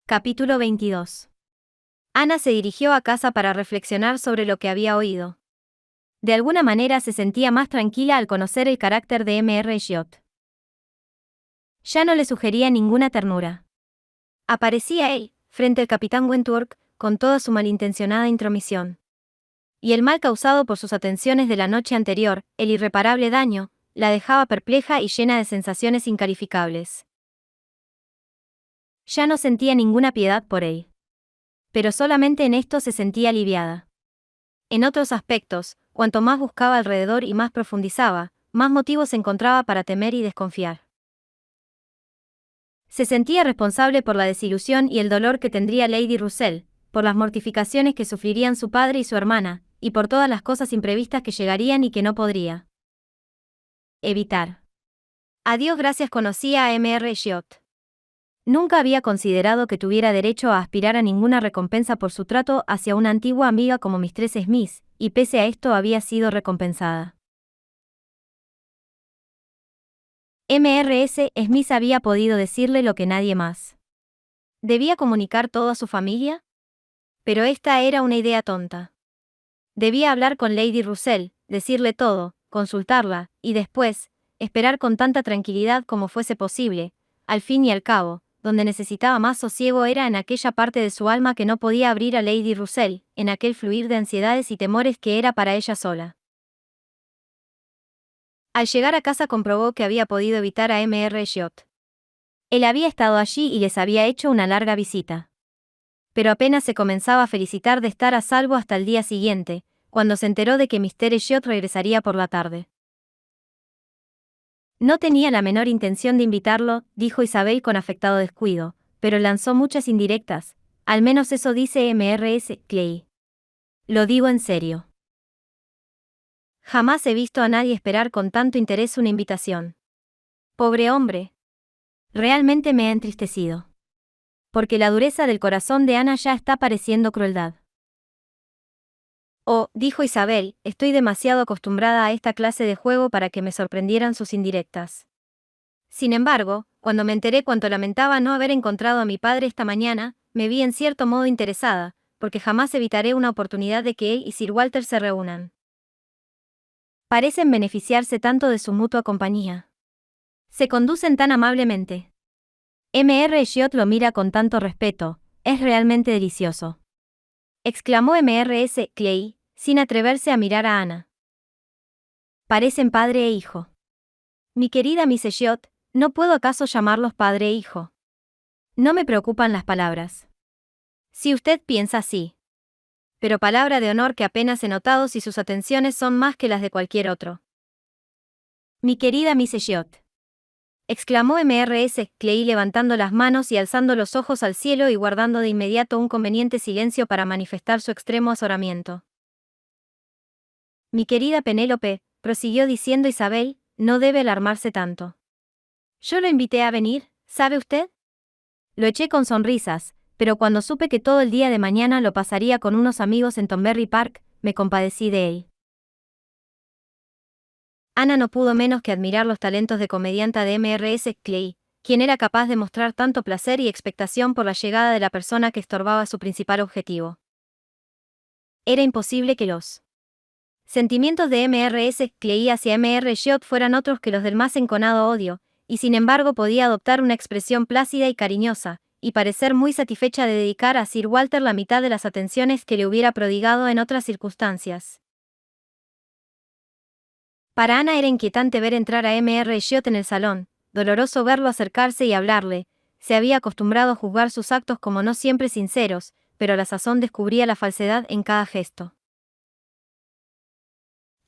Capítulo 22. Ana se dirigió a casa para reflexionar sobre lo que había oído. De alguna manera se sentía más tranquila al conocer el carácter de Mr. Giot. Ya no le sugería ninguna ternura. Aparecía él, frente al capitán Wentworth, con toda su malintencionada intromisión. Y el mal causado por sus atenciones de la noche anterior, el irreparable daño, la dejaba perpleja y llena de sensaciones incalificables. Ya no sentía ninguna piedad por él. Pero solamente en esto se sentía aliviada. En otros aspectos, cuanto más buscaba alrededor y más profundizaba, más motivos encontraba para temer y desconfiar. Se sentía responsable por la desilusión y el dolor que tendría Lady Russell, por las mortificaciones que sufrirían su padre y su hermana, y por todas las cosas imprevistas que llegarían y que no podría evitar. A Dios gracias conocía a Mr. Giot. Nunca había considerado que tuviera derecho a aspirar a ninguna recompensa por su trato hacia una antigua amiga como Mistress Smith, y pese a esto había sido recompensada. Mrs. Smith había podido decirle lo que nadie más. ¿Debía comunicar todo a su familia? Pero esta era una idea tonta. Debía hablar con Lady Russell, decirle todo, consultarla, y después, esperar con tanta tranquilidad como fuese posible. Al fin y al cabo, donde necesitaba más sosiego era en aquella parte de su alma que no podía abrir a Lady Russell, en aquel fluir de ansiedades y temores que era para ella sola. Al llegar a casa comprobó que había podido evitar a Mr. Giot. Él había estado allí y les había hecho una larga visita. Pero apenas se comenzaba a felicitar de estar a salvo hasta el día siguiente, cuando se enteró de que Mr. Giot regresaría por la tarde. No tenía la menor intención de invitarlo, dijo Isabel con afectado descuido, pero lanzó muchas indirectas, al menos eso dice Mrs. Clay. Lo digo en serio. Jamás he visto a nadie esperar con tanto interés una invitación. Pobre hombre. Realmente me ha entristecido. Porque la dureza del corazón de Ana ya está pareciendo crueldad. Oh, dijo Isabel, estoy demasiado acostumbrada a esta clase de juego para que me sorprendieran sus indirectas. Sin embargo, cuando me enteré cuánto lamentaba no haber encontrado a mi padre esta mañana, me vi en cierto modo interesada, porque jamás evitaré una oportunidad de que él y Sir Walter se reúnan. Parecen beneficiarse tanto de su mutua compañía. Se conducen tan amablemente. Mr. Giot lo mira con tanto respeto, es realmente delicioso. Exclamó Mrs. Clay, sin atreverse a mirar a Ana. Parecen padre e hijo. Mi querida Miss Giot, ¿no puedo acaso llamarlos padre e hijo? No me preocupan las palabras. Si usted piensa así. Pero palabra de honor que apenas he notado si sus atenciones son más que las de cualquier otro. Mi querida Miss Giot. Exclamó Mrs. Clay levantando las manos y alzando los ojos al cielo y guardando de inmediato un conveniente silencio para manifestar su extremo azoramiento. Mi querida Penélope, prosiguió diciendo Isabel, no debe alarmarse tanto. Yo lo invité a venir, ¿sabe usted? Lo eché con sonrisas, pero cuando supe que todo el día de mañana lo pasaría con unos amigos en Tonberry Park, me compadecí de él. Ana no pudo menos que admirar los talentos de comedianta de Mrs. Clay, quien era capaz de mostrar tanto placer y expectación por la llegada de la persona que estorbaba su principal objetivo. Era imposible que los sentimientos de Mrs. Clay hacia Mr. Giot fueran otros que los del más enconado odio, y sin embargo podía adoptar una expresión plácida y cariñosa, y parecer muy satisfecha de dedicar a Sir Walter la mitad de las atenciones que le hubiera prodigado en otras circunstancias. Para Ana era inquietante ver entrar a Mr. Giot en el salón, doloroso verlo acercarse y hablarle. Se había acostumbrado a juzgar sus actos como no siempre sinceros, pero a la sazón descubría la falsedad en cada gesto.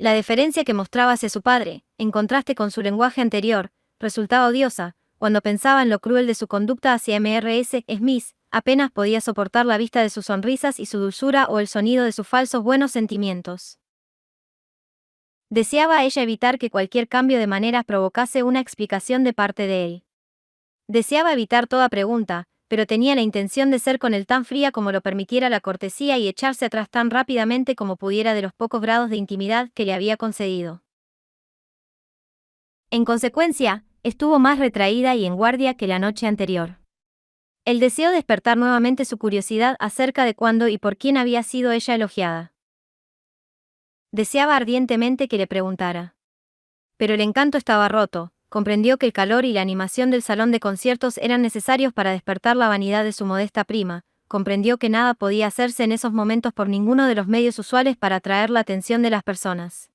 La deferencia que mostraba hacia su padre, en contraste con su lenguaje anterior, resultaba odiosa. Cuando pensaba en lo cruel de su conducta hacia Mrs. Smith, apenas podía soportar la vista de sus sonrisas y su dulzura o el sonido de sus falsos buenos sentimientos. Deseaba ella evitar que cualquier cambio de maneras provocase una explicación de parte de él. Deseaba evitar toda pregunta, pero tenía la intención de ser con él tan fría como lo permitiera la cortesía y echarse atrás tan rápidamente como pudiera de los pocos grados de intimidad que le había concedido. En consecuencia, estuvo más retraída y en guardia que la noche anterior. Él deseó despertar nuevamente su curiosidad acerca de cuándo y por quién había sido ella elogiada. Deseaba ardientemente que le preguntara. Pero el encanto estaba roto, comprendió que el calor y la animación del salón de conciertos eran necesarios para despertar la vanidad de su modesta prima, comprendió que nada podía hacerse en esos momentos por ninguno de los medios usuales para atraer la atención de las personas.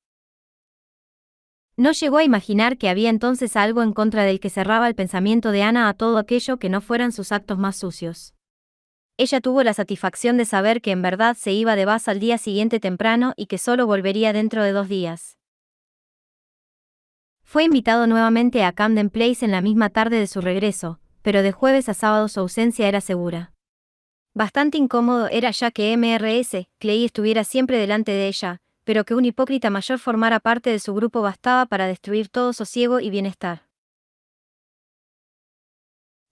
No llegó a imaginar que había entonces algo en contra del que cerraba el pensamiento de Ana a todo aquello que no fueran sus actos más sucios. Ella tuvo la satisfacción de saber que en verdad se iba de Bath al día siguiente temprano y que solo volvería dentro de 2 días. Fue invitado nuevamente a Camden Place en la misma tarde de su regreso, pero de jueves a sábado su ausencia era segura. Bastante incómodo era ya que Mrs. Clay estuviera siempre delante de ella, pero que un hipócrita mayor formara parte de su grupo bastaba para destruir todo sosiego y bienestar.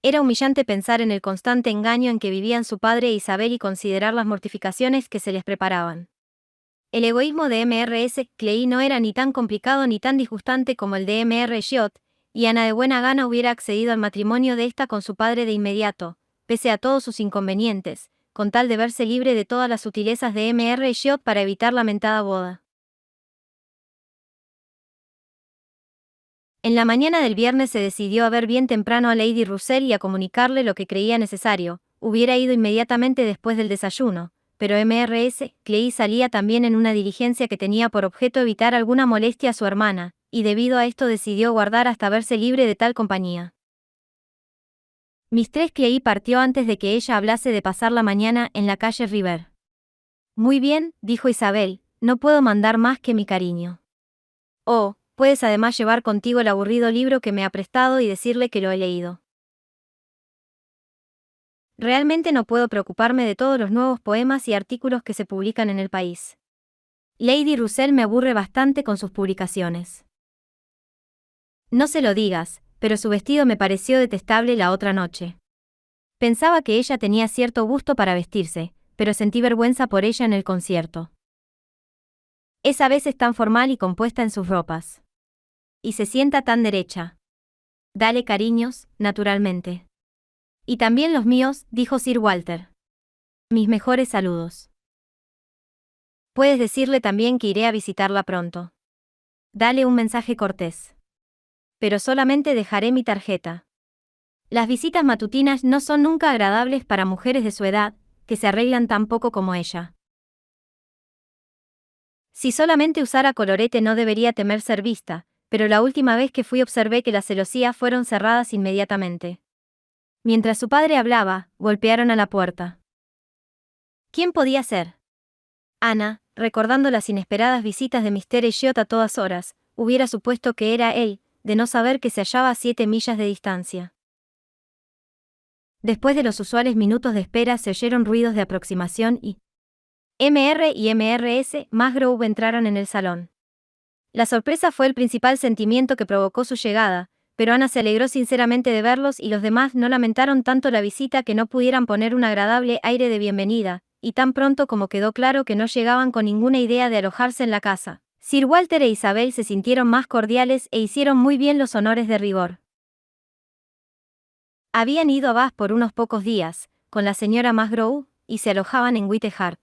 Era humillante pensar en el constante engaño en que vivían su padre e Isabel y considerar las mortificaciones que se les preparaban. El egoísmo de Mrs. Clay no era ni tan complicado ni tan disgustante como el de Mr. Giot, y Ana de buena gana hubiera accedido al matrimonio de esta con su padre de inmediato, pese a todos sus inconvenientes, con tal de verse libre de todas las sutilezas de Mr. Giot para evitar la mentada boda. En la mañana del viernes se decidió a ver bien temprano a Lady Russell y a comunicarle lo que creía necesario. Hubiera ido inmediatamente después del desayuno, pero Mrs. Clay salía también en una diligencia que tenía por objeto evitar alguna molestia a su hermana, y debido a esto decidió guardar hasta verse libre de tal compañía. Mistress Clay partió antes de que ella hablase de pasar la mañana en la calle River. Muy bien, dijo Isabel, no puedo mandar más que mi cariño. Oh, puedes además llevar contigo el aburrido libro que me ha prestado y decirle que lo he leído. Realmente no puedo preocuparme de todos los nuevos poemas y artículos que se publican en el país. Lady Russell me aburre bastante con sus publicaciones. No se lo digas, pero su vestido me pareció detestable la otra noche. Pensaba que ella tenía cierto gusto para vestirse, pero sentí vergüenza por ella en el concierto. Es a veces tan formal y compuesta en sus ropas. Y se sienta tan derecha. Dale cariños, naturalmente. Y también los míos, dijo Sir Walter. Mis mejores saludos. Puedes decirle también que iré a visitarla pronto. Dale un mensaje cortés. Pero solamente dejaré mi tarjeta. Las visitas matutinas no son nunca agradables para mujeres de su edad, que se arreglan tan poco como ella. Si solamente usara colorete no debería temer ser vista, pero la última vez que fui observé que las celosías fueron cerradas inmediatamente. Mientras su padre hablaba, golpearon a la puerta. ¿Quién podía ser? Ana, recordando las inesperadas visitas de Mr. Elliot a todas horas, hubiera supuesto que era él, de no saber que se hallaba a 7 millas de distancia. Después de los usuales minutos de espera se oyeron ruidos de aproximación y Mr. y Mrs. Musgrove entraron en el salón. La sorpresa fue el principal sentimiento que provocó su llegada, pero Ana se alegró sinceramente de verlos y los demás no lamentaron tanto la visita que no pudieran poner un agradable aire de bienvenida, y tan pronto como quedó claro que no llegaban con ninguna idea de alojarse en la casa, Sir Walter e Isabel se sintieron más cordiales e hicieron muy bien los honores de rigor. Habían ido a Bath por unos pocos días, con la señora Musgrove, y se alojaban en Whitehart.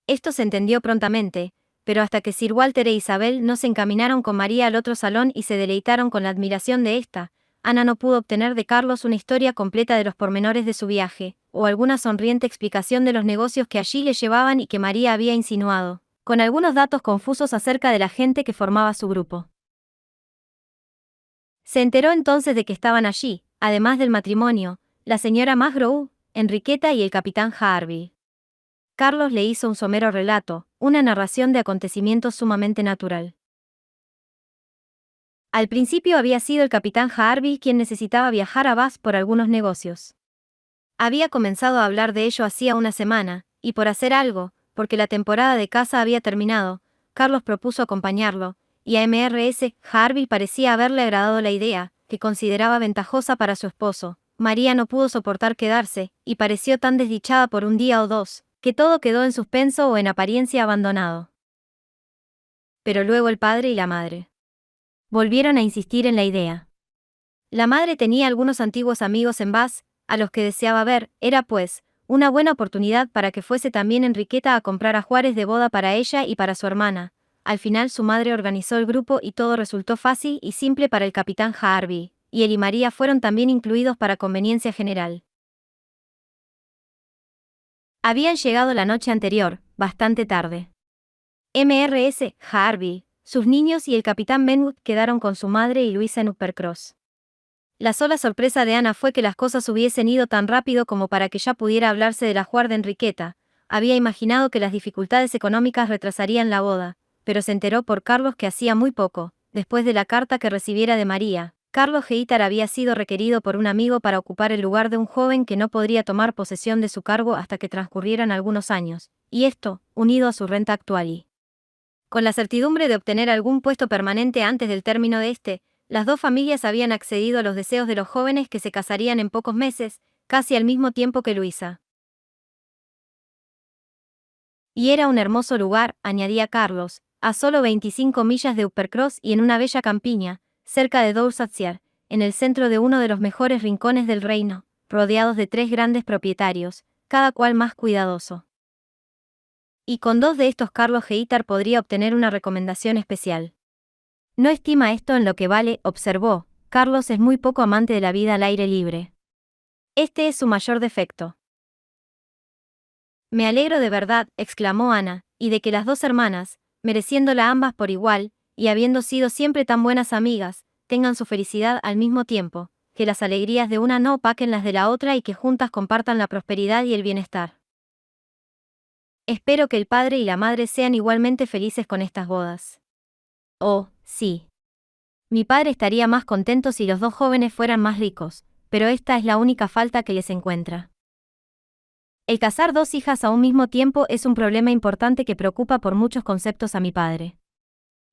Esto se entendió prontamente, pero hasta que Sir Walter e Isabel no se encaminaron con María al otro salón y se deleitaron con la admiración de ésta, Ana no pudo obtener de Carlos una historia completa de los pormenores de su viaje, o alguna sonriente explicación de los negocios que allí le llevaban y que María había insinuado, con algunos datos confusos acerca de la gente que formaba su grupo. Se enteró entonces de que estaban allí, además del matrimonio, la señora Musgrove, Enriqueta y el capitán Harvey. Carlos le hizo un somero relato, una narración de acontecimientos sumamente natural. Al principio había sido el capitán Harvey quien necesitaba viajar a Bath por algunos negocios. Había comenzado a hablar de ello hacía una semana, y por hacer algo, porque la temporada de caza había terminado, Carlos propuso acompañarlo, y a Mrs. Harvey parecía haberle agradado la idea, que consideraba ventajosa para su esposo. María no pudo soportar quedarse, y pareció tan desdichada por un día o dos, que todo quedó en suspenso o en apariencia abandonado. Pero luego el padre y la madre volvieron a insistir en la idea. La madre tenía algunos antiguos amigos en Bath, a los que deseaba ver, era pues, una buena oportunidad para que fuese también Enriqueta a comprar ajuares de boda para ella y para su hermana. Al final su madre organizó el grupo y todo resultó fácil y simple para el capitán Harvey, y él y María fueron también incluidos para conveniencia general. Habían llegado la noche anterior, bastante tarde. Mrs. Harvey, sus niños y el capitán Benwood quedaron con su madre y Luisa en Uppercross. La sola sorpresa de Ana fue que las cosas hubiesen ido tan rápido como para que ya pudiera hablarse del ajuar de Enriqueta. Había imaginado que las dificultades económicas retrasarían la boda, pero se enteró por Carlos que hacía muy poco, después de la carta que recibiera de María, Carlos Heitar había sido requerido por un amigo para ocupar el lugar de un joven que no podría tomar posesión de su cargo hasta que transcurrieran algunos años, y esto, unido a su renta actual y con la certidumbre de obtener algún puesto permanente antes del término de este, las dos familias habían accedido a los deseos de los jóvenes que se casarían en pocos meses, casi al mismo tiempo que Luisa. Y era un hermoso lugar, añadía Carlos, a solo 25 millas de Uppercross y en una bella campiña, cerca de Dorsetshire, en el centro de uno de los mejores rincones del reino, rodeados de 3 grandes propietarios, cada cual más cuidadoso. Y con 2 de estos Carlos Heitar podría obtener una recomendación especial. No estima esto en lo que vale, observó, Carlos es muy poco amante de la vida al aire libre. Este es su mayor defecto. Me alegro de verdad, exclamó Ana, y de que las dos hermanas, mereciéndola ambas por igual, y habiendo sido siempre tan buenas amigas, tengan su felicidad al mismo tiempo, que las alegrías de una no opaquen las de la otra y que juntas compartan la prosperidad y el bienestar. Espero que el padre y la madre sean igualmente felices con estas bodas. Oh, sí. Mi padre estaría más contento si los dos jóvenes fueran más ricos, pero esta es la única falta que les encuentra. El casar 2 hijas a un mismo tiempo es un problema importante que preocupa por muchos conceptos a mi padre.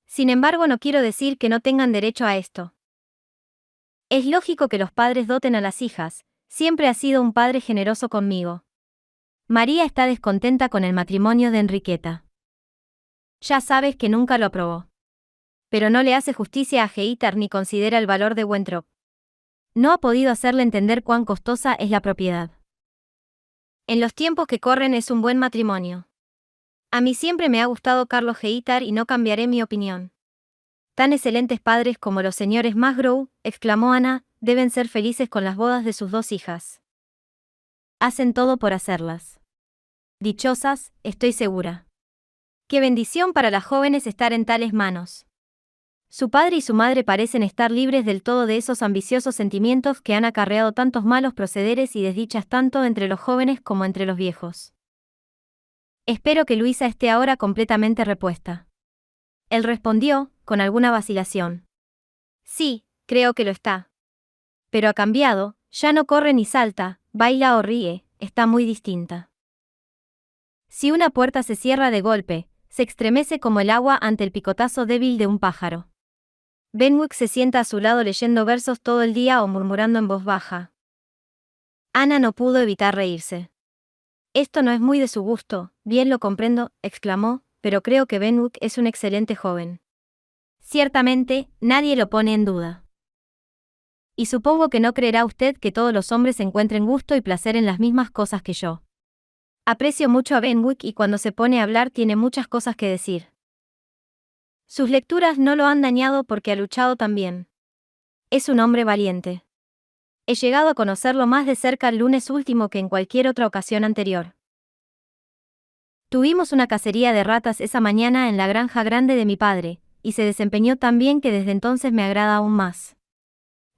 Sin embargo, no quiero decir que no tengan derecho a esto. Es lógico que los padres doten a las hijas, siempre ha sido un padre generoso conmigo. María está descontenta con el matrimonio de Enriqueta. Ya sabes que nunca lo aprobó. Pero no le hace justicia a Heitar ni considera el valor de Wenthrop. No ha podido hacerle entender cuán costosa es la propiedad. En los tiempos que corren es un buen matrimonio. A mí siempre me ha gustado Carlos Heitar y no cambiaré mi opinión. Tan excelentes padres como los señores Musgrove, exclamó Ana, deben ser felices con las bodas de sus 2 hijas. Hacen todo por hacerlas. Dichosas, estoy segura. Qué bendición para las jóvenes estar en tales manos. Su padre y su madre parecen estar libres del todo de esos ambiciosos sentimientos que han acarreado tantos malos procederes y desdichas tanto entre los jóvenes como entre los viejos. Espero que Luisa esté ahora completamente repuesta. Él respondió, con alguna vacilación. Sí, creo que lo está. Pero ha cambiado, ya no corre ni salta, baila o ríe, está muy distinta. Si una puerta se cierra de golpe, se estremece como el agua ante el picotazo débil de un pájaro. Benwick se sienta a su lado leyendo versos todo el día o murmurando en voz baja. Ana no pudo evitar reírse. Esto no es muy de su gusto, bien lo comprendo, exclamó, pero creo que Benwick es un excelente joven. Ciertamente, nadie lo pone en duda. Y supongo que no creerá usted que todos los hombres encuentren gusto y placer en las mismas cosas que yo. Aprecio mucho a Benwick y cuando se pone a hablar tiene muchas cosas que decir. Sus lecturas no lo han dañado porque ha luchado también. Es un hombre valiente. He llegado a conocerlo más de cerca el lunes último que en cualquier otra ocasión anterior. Tuvimos una cacería de ratas esa mañana en la granja grande de mi padre, y se desempeñó tan bien que desde entonces me agrada aún más.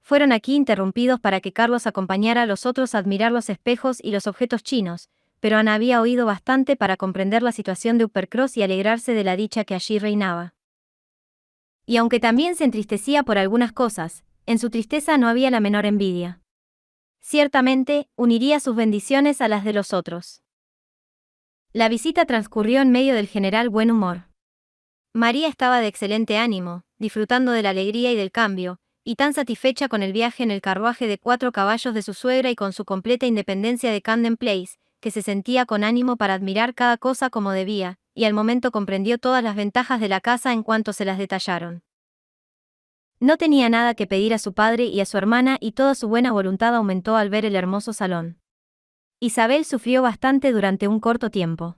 Fueron aquí interrumpidos para que Carlos acompañara a los otros a admirar los espejos y los objetos chinos, pero Ana había oído bastante para comprender la situación de Uppercross y alegrarse de la dicha que allí reinaba. Y aunque también se entristecía por algunas cosas, en su tristeza no había la menor envidia. Ciertamente, uniría sus bendiciones a las de los otros. La visita transcurrió en medio del general buen humor. María estaba de excelente ánimo, disfrutando de la alegría y del cambio, y tan satisfecha con el viaje en el carruaje de 4 caballos de su suegra y con su completa independencia de Camden Place, que se sentía con ánimo para admirar cada cosa como debía, y al momento comprendió todas las ventajas de la casa en cuanto se las detallaron. No tenía nada que pedir a su padre y a su hermana y toda su buena voluntad aumentó al ver el hermoso salón. Isabel sufrió bastante durante un corto tiempo.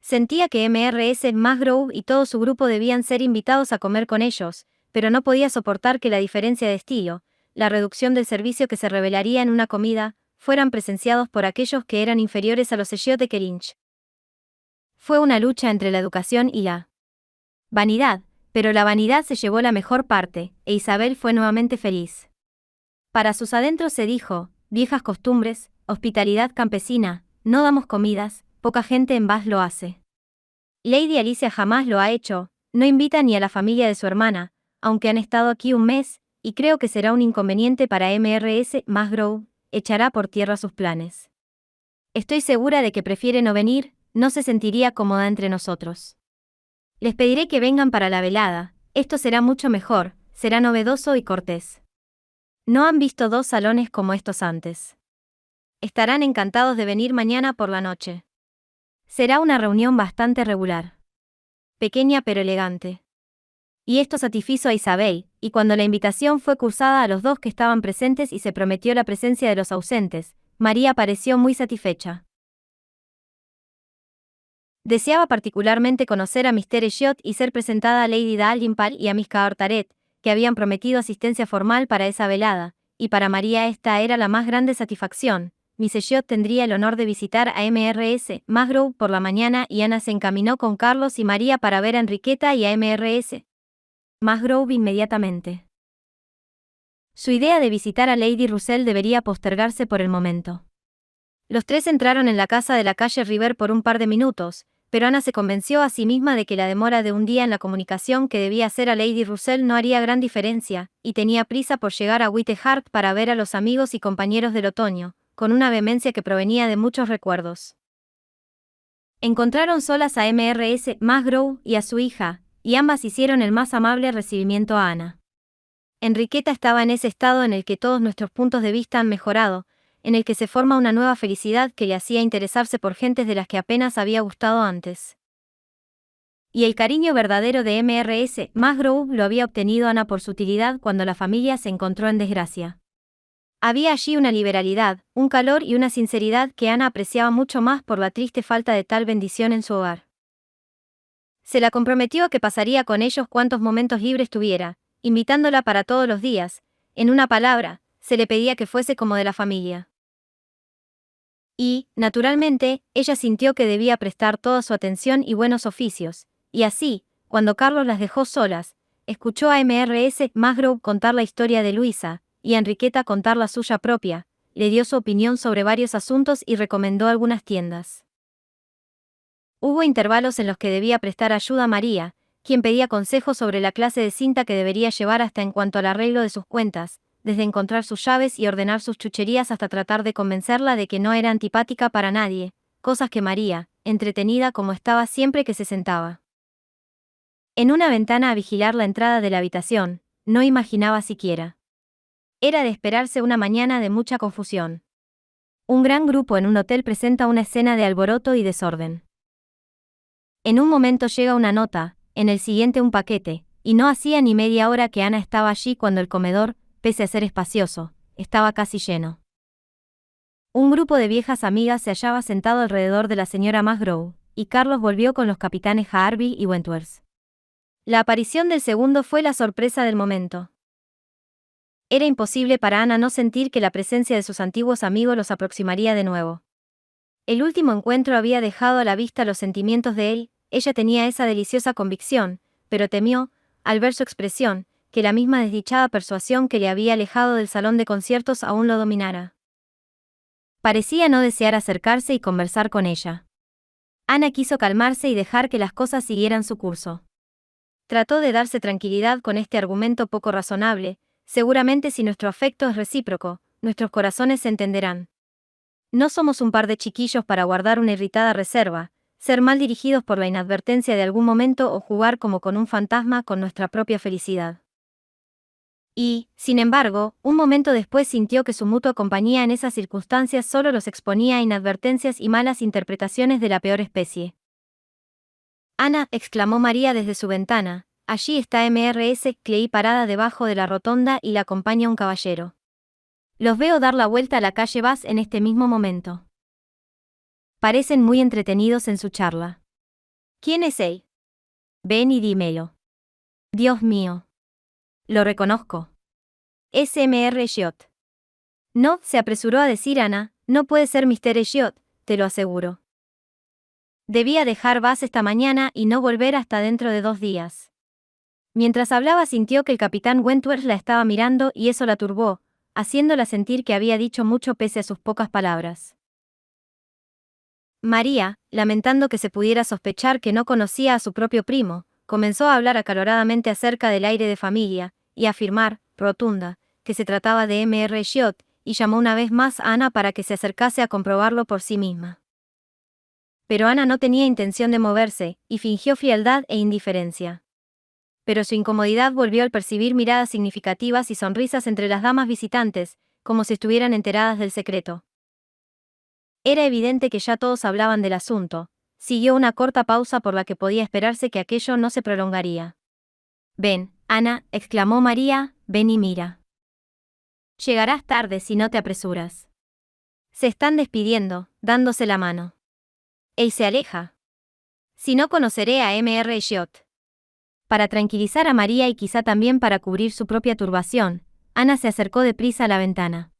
Sentía que Mrs. Musgrove y todo su grupo debían ser invitados a comer con ellos, pero no podía soportar que la diferencia de estilo, la reducción del servicio que se revelaría en una comida, fueran presenciados por aquellos que eran inferiores a los Elliot de Kellynch. Fue una lucha entre la educación y la vanidad, pero la vanidad se llevó la mejor parte, e Isabel fue nuevamente feliz. Para sus adentros se dijo, viejas costumbres, hospitalidad campesina, no damos comidas, poca gente en Bath lo hace. Lady Alicia jamás lo ha hecho, no invita ni a la familia de su hermana, aunque han estado aquí un mes, y creo que será un inconveniente para Mrs. Musgrove, echará por tierra sus planes. Estoy segura de que prefiere no venir, no se sentiría cómoda entre nosotros. Les pediré que vengan para la velada, esto será mucho mejor, será novedoso y cortés. No han visto dos salones como estos antes. Estarán encantados de venir mañana por la noche. Será una reunión bastante regular. Pequeña pero elegante. Y esto satisfizo a Isabel, y cuando la invitación fue cursada a los dos que estaban presentes y se prometió la presencia de los ausentes, María pareció muy satisfecha. Deseaba particularmente conocer a Mr. Elliot y ser presentada a Lady Dalrymple y a Miss Carteret, que habían prometido asistencia formal para esa velada, y para María esta era la más grande satisfacción. Miss Elliot tendría el honor de visitar a Mrs. Musgrove por la mañana y Ana se encaminó con Carlos y María para ver a Enriqueta y a Mrs. Musgrove inmediatamente. Su idea de visitar a Lady Russell debería postergarse por el momento. Los tres entraron en la casa de la calle River por un par de minutos, pero Ana se convenció a sí misma de que la demora de un día en la comunicación que debía hacer a Lady Russell no haría gran diferencia, y tenía prisa por llegar a Whitehart para ver a los amigos y compañeros del otoño, con una vehemencia que provenía de muchos recuerdos. Encontraron solas a Mrs. Musgrove y a su hija, y ambas hicieron el más amable recibimiento a Ana. Enriqueta estaba en ese estado en el que todos nuestros puntos de vista han mejorado, en el que se forma una nueva felicidad que le hacía interesarse por gentes de las que apenas había gustado antes. Y el cariño verdadero de Mrs. Musgrove lo había obtenido Ana por su utilidad cuando la familia se encontró en desgracia. Había allí una liberalidad, un calor y una sinceridad que Ana apreciaba mucho más por la triste falta de tal bendición en su hogar. Se la comprometió a que pasaría con ellos cuantos momentos libres tuviera, invitándola para todos los días, en una palabra, se le pedía que fuese como de la familia. Y, naturalmente, ella sintió que debía prestar toda su atención y buenos oficios, y así, cuando Carlos las dejó solas, escuchó a Mrs. Musgrove contar la historia de Luisa, y a Enriqueta contar la suya propia, le dio su opinión sobre varios asuntos y recomendó algunas tiendas. Hubo intervalos en los que debía prestar ayuda a María, quien pedía consejos sobre la clase de cinta que debería llevar hasta en cuanto al arreglo de sus cuentas, desde encontrar sus llaves y ordenar sus chucherías hasta tratar de convencerla de que no era antipática para nadie, cosas que María, entretenida como estaba siempre que se sentaba en una ventana a vigilar la entrada de la habitación, no imaginaba siquiera. Era de esperarse una mañana de mucha confusión. Un gran grupo en un hotel presenta una escena de alboroto y desorden. En un momento llega una nota, en el siguiente un paquete, y no hacía ni media hora que Ana estaba allí cuando el comedor, pese a ser espacioso, estaba casi lleno. Un grupo de viejas amigas se hallaba sentado alrededor de la señora Musgrove, y Carlos volvió con los capitanes Harvey y Wentworth. La aparición del segundo fue la sorpresa del momento. Era imposible para Ana no sentir que la presencia de sus antiguos amigos los aproximaría de nuevo. El último encuentro había dejado a la vista los sentimientos de él, ella tenía esa deliciosa convicción, pero temió, al ver su expresión, que la misma desdichada persuasión que le había alejado del salón de conciertos aún lo dominara. Parecía no desear acercarse y conversar con ella. Ana quiso calmarse y dejar que las cosas siguieran su curso. Trató de darse tranquilidad con este argumento poco razonable, seguramente si nuestro afecto es recíproco, nuestros corazones se entenderán. No somos un par de chiquillos para guardar una irritada reserva, ser mal dirigidos por la inadvertencia de algún momento o jugar como con un fantasma con nuestra propia felicidad. Y, sin embargo, un momento después sintió que su mutua compañía en esas circunstancias solo los exponía a inadvertencias y malas interpretaciones de la peor especie. Ana, exclamó María desde su ventana, allí está Mrs. Clay parada debajo de la rotonda y la acompaña un caballero. Los veo dar la vuelta a la calle Bass en este mismo momento. Parecen muy entretenidos en su charla. ¿Quién es él? Ven y dímelo. Dios mío. Lo reconozco. Es Mr. Elliot. No, se apresuró a decir Ana, no puede ser Mr. Elliot, te lo aseguro. Debía dejar Bass esta mañana y no volver hasta dentro de 2 días. Mientras hablaba sintió que el capitán Wentworth la estaba mirando y eso la turbó, haciéndola sentir que había dicho mucho pese a sus pocas palabras. María, lamentando que se pudiera sospechar que no conocía a su propio primo, comenzó a hablar acaloradamente acerca del aire de familia, y a afirmar, rotunda, que se trataba de Mr. Elliot, y llamó una vez más a Ana para que se acercase a comprobarlo por sí misma. Pero Ana no tenía intención de moverse, y fingió frialdad e indiferencia. Pero su incomodidad volvió al percibir miradas significativas y sonrisas entre las damas visitantes, como si estuvieran enteradas del secreto. Era evidente que ya todos hablaban del asunto. Siguió una corta pausa por la que podía esperarse que aquello no se prolongaría. Ven, Ana, exclamó María, ven y mira. Llegarás tarde si no te apresuras. Se están despidiendo, dándose la mano. Él se aleja. Si no conoceré a Mr. Elliot. Para tranquilizar a María y quizá también para cubrir su propia turbación, Ana se acercó deprisa a la ventana.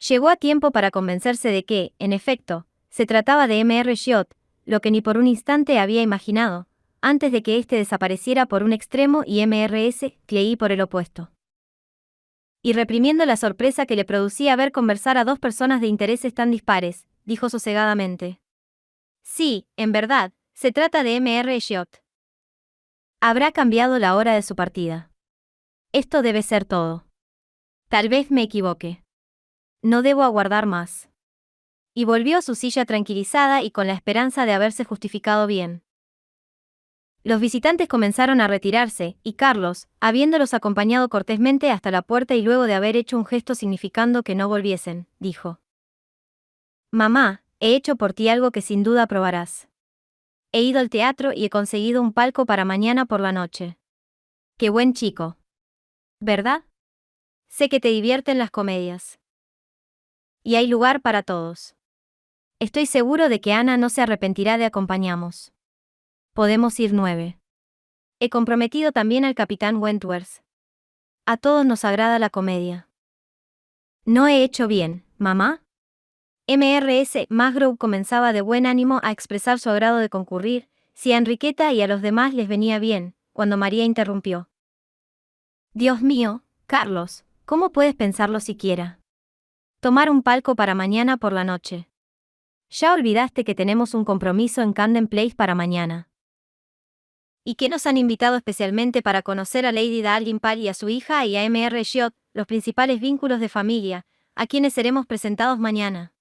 Llegó a tiempo para convencerse de que, en efecto, se trataba de Mr. Elliot, lo que ni por un instante había imaginado, antes de que éste desapareciera por un extremo y Mrs. Clay por el opuesto. Y reprimiendo la sorpresa que le producía ver conversar a 2 personas de intereses tan dispares, dijo sosegadamente. Sí, en verdad, se trata de Mr. Elliot. Habrá cambiado la hora de su partida. Esto debe ser todo. Tal vez me equivoque. No debo aguardar más. Y volvió a su silla tranquilizada y con la esperanza de haberse justificado bien. Los visitantes comenzaron a retirarse, y Carlos, habiéndolos acompañado cortésmente hasta la puerta y luego de haber hecho un gesto significando que no volviesen, dijo: Mamá, he hecho por ti algo que sin duda aprobarás. He ido al teatro y he conseguido un palco para mañana por la noche. ¡Qué buen chico! ¿Verdad? Sé que te divierten las comedias. Y hay lugar para todos. Estoy seguro de que Ana no se arrepentirá de acompañarnos. Podemos ir 9. He comprometido también al capitán Wentworth. A todos nos agrada la comedia. ¿No he hecho bien, mamá? Mrs. Musgrove comenzaba de buen ánimo a expresar su agrado de concurrir, si a Enriqueta y a los demás les venía bien, cuando María interrumpió. Dios mío, Carlos, ¿cómo puedes pensarlo siquiera? Tomar un palco para mañana por la noche. Ya olvidaste que tenemos un compromiso en Camden Place para mañana. ¿Y que nos han invitado especialmente para conocer a Lady Dalrymple y a su hija y a Mr. Elliot, los principales vínculos de familia, a quienes seremos presentados mañana?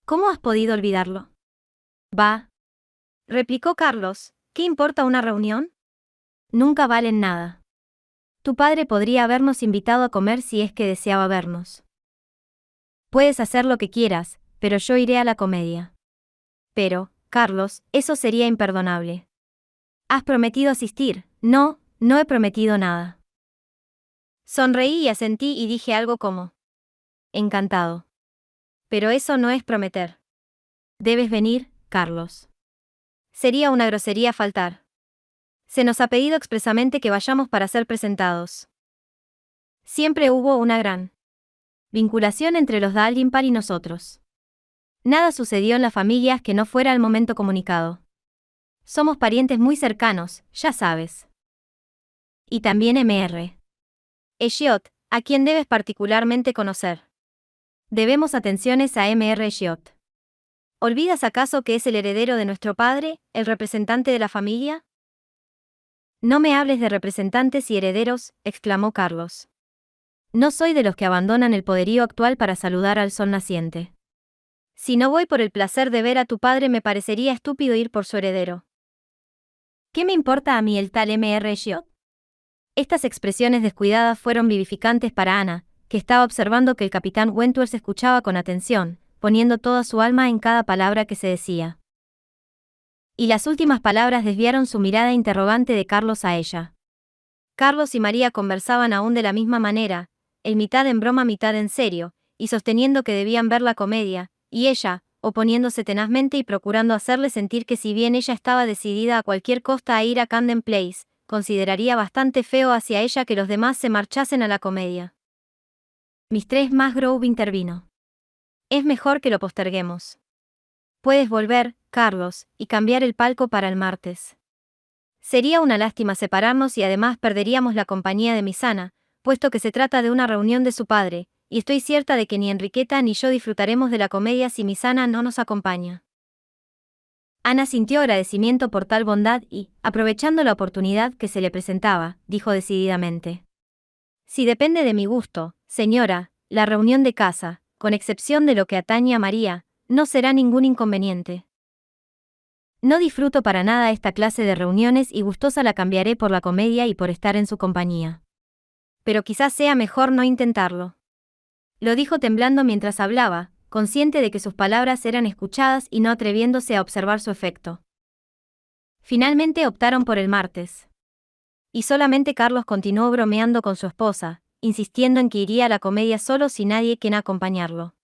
¿Cómo has podido olvidarlo? Va, replicó Carlos, ¿qué importa una reunión? Nunca valen nada. Tu padre podría habernos invitado a comer si es que deseaba vernos. Puedes hacer lo que quieras, pero yo iré a la comedia. Pero, Carlos, eso sería imperdonable. ¿Has prometido asistir? No, no he prometido nada. Sonreí y asentí y dije algo como: encantado. Pero eso no es prometer. Debes venir, Carlos. Sería una grosería faltar. Se nos ha pedido expresamente que vayamos para ser presentados. Siempre hubo una gran vinculación entre los Dalrymple y nosotros. Nada sucedió en las familias que no fuera al momento comunicado. Somos parientes muy cercanos, ya sabes. Y también Mr. Elliot, a quien debes particularmente conocer. Debemos atenciones a Mr. Elliot. ¿Olvidas acaso que es el heredero de nuestro padre, el representante de la familia? No me hables de representantes y herederos, exclamó Carlos. No soy de los que abandonan el poderío actual para saludar al sol naciente. Si no voy por el placer de ver a tu padre, me parecería estúpido ir por su heredero. ¿Qué me importa a mí el tal Mr. Elliot? Estas expresiones descuidadas fueron vivificantes para Ana, que estaba observando que el capitán Wentworth escuchaba con atención, poniendo toda su alma en cada palabra que se decía. Y las últimas palabras desviaron su mirada interrogante de Carlos a ella. Carlos y María conversaban aún de la misma manera, el mitad en broma mitad en serio, y sosteniendo que debían ver la comedia, y ella, oponiéndose tenazmente y procurando hacerle sentir que si bien ella estaba decidida a cualquier costa a ir a Camden Place, consideraría bastante feo hacia ella que los demás se marchasen a la comedia. Mistress Musgrove intervino. Es mejor que lo posterguemos. Puedes volver, Carlos, y cambiar el palco para el martes. Sería una lástima separarnos y además perderíamos la compañía de Miss Anna, puesto que se trata de una reunión de su padre, y estoy cierta de que ni Enriqueta ni yo disfrutaremos de la comedia si Miss Anna no nos acompaña. Ana sintió agradecimiento por tal bondad y, aprovechando la oportunidad que se le presentaba, dijo decididamente. Si depende de mi gusto, señora, la reunión de casa, con excepción de lo que atañe a María, no será ningún inconveniente. No disfruto para nada esta clase de reuniones y gustosa la cambiaré por la comedia y por estar en su compañía. Pero quizás sea mejor no intentarlo. Lo dijo temblando mientras hablaba, consciente de que sus palabras eran escuchadas y no atreviéndose a observar su efecto. Finalmente optaron por el martes. Y solamente Carlos continuó bromeando con su esposa, insistiendo en que iría a la comedia solo sin nadie quien acompañarlo.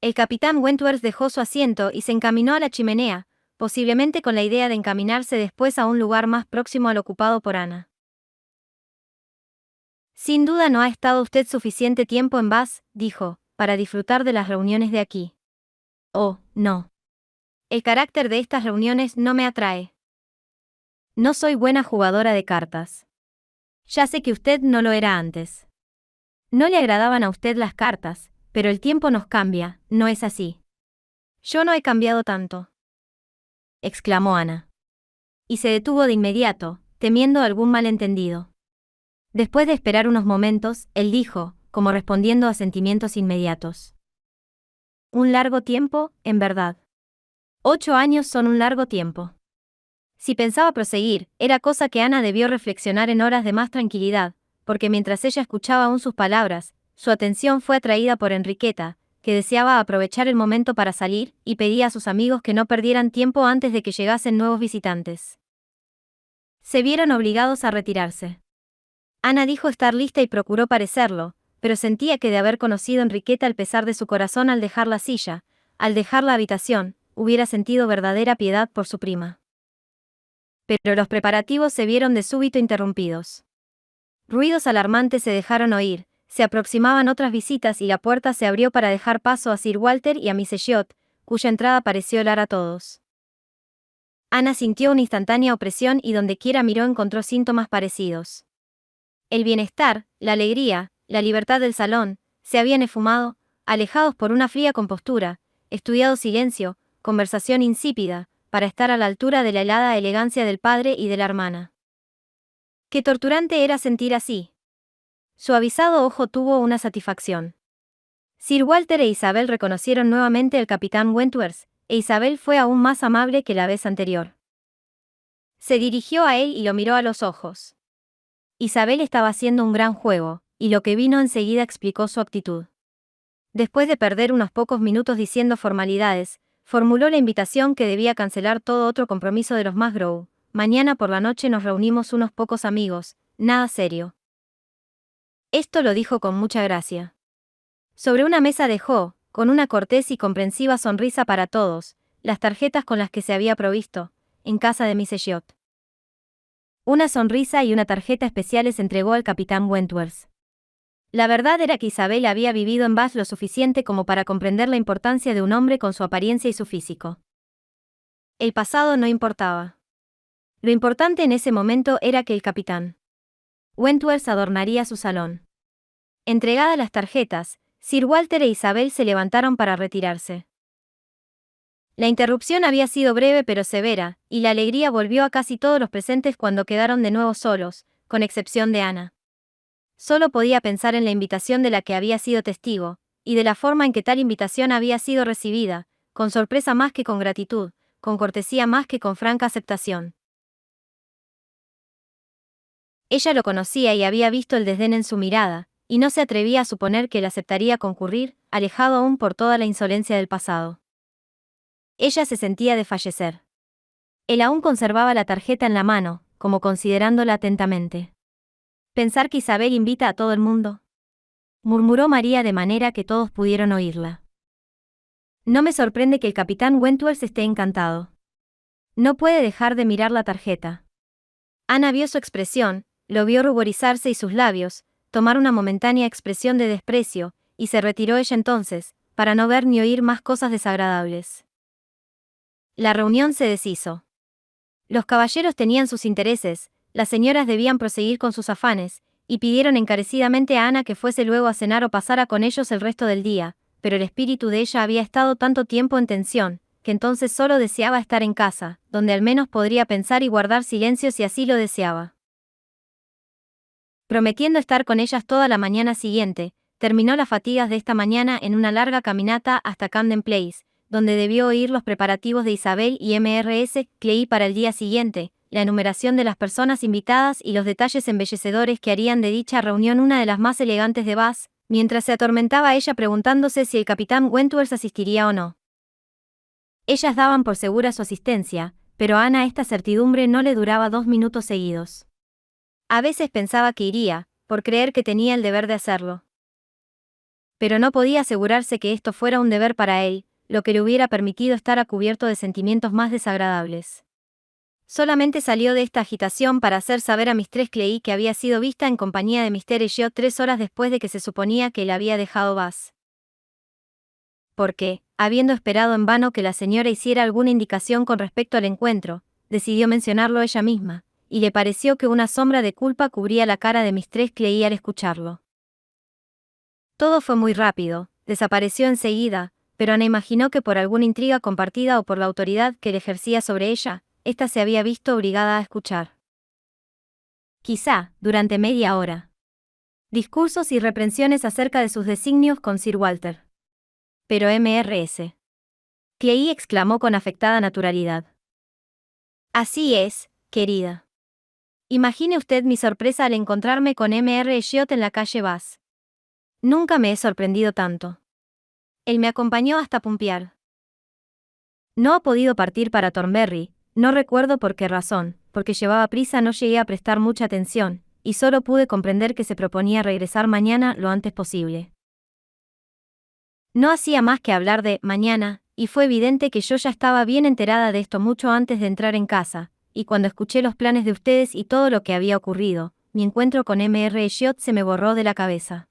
El capitán Wentworth dejó su asiento y se encaminó a la chimenea, posiblemente con la idea de encaminarse después a un lugar más próximo al ocupado por Ana. Sin duda no ha estado usted suficiente tiempo en Bath, dijo, para disfrutar de las reuniones de aquí. Oh, no. El carácter de estas reuniones no me atrae. No soy buena jugadora de cartas. Ya sé que usted no lo era antes. No le agradaban a usted las cartas, pero el tiempo nos cambia, ¿no es así? Yo no he cambiado tanto, exclamó Ana. Y se detuvo de inmediato, temiendo algún malentendido. Después de esperar unos momentos, él dijo, como respondiendo a sentimientos inmediatos. Un largo tiempo, en verdad. 8 años son un largo tiempo. Si pensaba proseguir, era cosa que Ana debió reflexionar en horas de más tranquilidad, porque mientras ella escuchaba aún sus palabras, su atención fue atraída por Enriqueta, que deseaba aprovechar el momento para salir, y pedía a sus amigos que no perdieran tiempo antes de que llegasen nuevos visitantes. Se vieron obligados a retirarse. Ana dijo estar lista y procuró parecerlo, pero sentía que de haber conocido a Enriqueta al pesar de su corazón al dejar la silla, al dejar la habitación, hubiera sentido verdadera piedad por su prima. Pero los preparativos se vieron de súbito interrumpidos. Ruidos alarmantes se dejaron oír, se aproximaban otras visitas y la puerta se abrió para dejar paso a Sir Walter y a Miss Elliot, cuya entrada pareció helar a todos. Ana sintió una instantánea opresión y dondequiera miró encontró síntomas parecidos. El bienestar, la alegría, la libertad del salón, se habían esfumado, alejados por una fría compostura, estudiado silencio, conversación insípida, para estar a la altura de la helada elegancia del padre y de la hermana. Qué torturante era sentir así. Su avisado ojo tuvo una satisfacción. Sir Walter e Isabel reconocieron nuevamente al capitán Wentworth, e Isabel fue aún más amable que la vez anterior. Se dirigió a él y lo miró a los ojos. Isabel estaba haciendo un gran juego, y lo que vino enseguida explicó su actitud. Después de perder unos pocos minutos diciendo formalidades, formuló la invitación que debía cancelar todo otro compromiso de los Musgrove. Mañana por la noche nos reunimos unos pocos amigos, nada serio. Esto lo dijo con mucha gracia. Sobre una mesa dejó, con una cortés y comprensiva sonrisa para todos, las tarjetas con las que se había provisto, en casa de Miss Elliot. Una sonrisa y una tarjeta especiales entregó al capitán Wentworth. La verdad era que Isabel había vivido en Bath lo suficiente como para comprender la importancia de un hombre con su apariencia y su físico. El pasado no importaba. Lo importante en ese momento era que el capitán Wentworth adornaría su salón. Entregadas las tarjetas, Sir Walter e Isabel se levantaron para retirarse. La interrupción había sido breve pero severa, y la alegría volvió a casi todos los presentes cuando quedaron de nuevo solos, con excepción de Ana. Solo podía pensar en la invitación de la que había sido testigo, y de la forma en que tal invitación había sido recibida, con sorpresa más que con gratitud, con cortesía más que con franca aceptación. Ella lo conocía y había visto el desdén en su mirada, y no se atrevía a suponer que él aceptaría concurrir, alejado aún por toda la insolencia del pasado. Ella se sentía desfallecer. Él aún conservaba la tarjeta en la mano, como considerándola atentamente. ¿Pensar que Isabel invita a todo el mundo?, murmuró María de manera que todos pudieron oírla. No me sorprende que el capitán Wentworth esté encantado. No puede dejar de mirar la tarjeta. Ana vio su expresión, lo vio ruborizarse y sus labios tomar una momentánea expresión de desprecio, y se retiró ella entonces, para no ver ni oír más cosas desagradables. La reunión se deshizo. Los caballeros tenían sus intereses, las señoras debían proseguir con sus afanes, y pidieron encarecidamente a Ana que fuese luego a cenar o pasara con ellos el resto del día, pero el espíritu de ella había estado tanto tiempo en tensión, que entonces solo deseaba estar en casa, donde al menos podría pensar y guardar silencio si así lo deseaba. Prometiendo estar con ellas toda la mañana siguiente, terminó las fatigas de esta mañana en una larga caminata hasta Camden Place, donde debió oír los preparativos de Isabel y Mrs. Clay para el día siguiente, la enumeración de las personas invitadas y los detalles embellecedores que harían de dicha reunión una de las más elegantes de Bath, mientras se atormentaba ella preguntándose si el capitán Wentworth asistiría o no. Ellas daban por segura su asistencia, pero a Ana esta certidumbre no le duraba 2 minutos seguidos. A veces pensaba que iría, por creer que tenía el deber de hacerlo. Pero no podía asegurarse que esto fuera un deber para él, lo que le hubiera permitido estar a cubierto de sentimientos más desagradables. Solamente salió de esta agitación para hacer saber a Mistress Clay que había sido vista en compañía de Mr. Elliot 3 horas después de que se suponía que él había dejado Bath. Porque, habiendo esperado en vano que la señora hiciera alguna indicación con respecto al encuentro, decidió mencionarlo ella misma, y le pareció que una sombra de culpa cubría la cara de Mistress Clay al escucharlo. Todo fue muy rápido, desapareció enseguida, pero Ana imaginó que por alguna intriga compartida o por la autoridad que él ejercía sobre ella, ésta se había visto obligada a escuchar. Quizá, durante media hora. Discursos y reprensiones acerca de sus designios con Sir Walter. Pero Mrs. Clay exclamó con afectada naturalidad. Así es, querida. Imagine usted mi sorpresa al encontrarme con Mr. Elliot en la calle Bath. Nunca me he sorprendido tanto. Él me acompañó hasta Pumpiar. No ha podido partir para Thornberry, no recuerdo por qué razón, porque llevaba prisa, no llegué a prestar mucha atención, y solo pude comprender que se proponía regresar mañana lo antes posible. No hacía más que hablar de mañana, y fue evidente que yo ya estaba bien enterada de esto mucho antes de entrar en casa, y cuando escuché los planes de ustedes y todo lo que había ocurrido, mi encuentro con Mr. Elliot se me borró de la cabeza.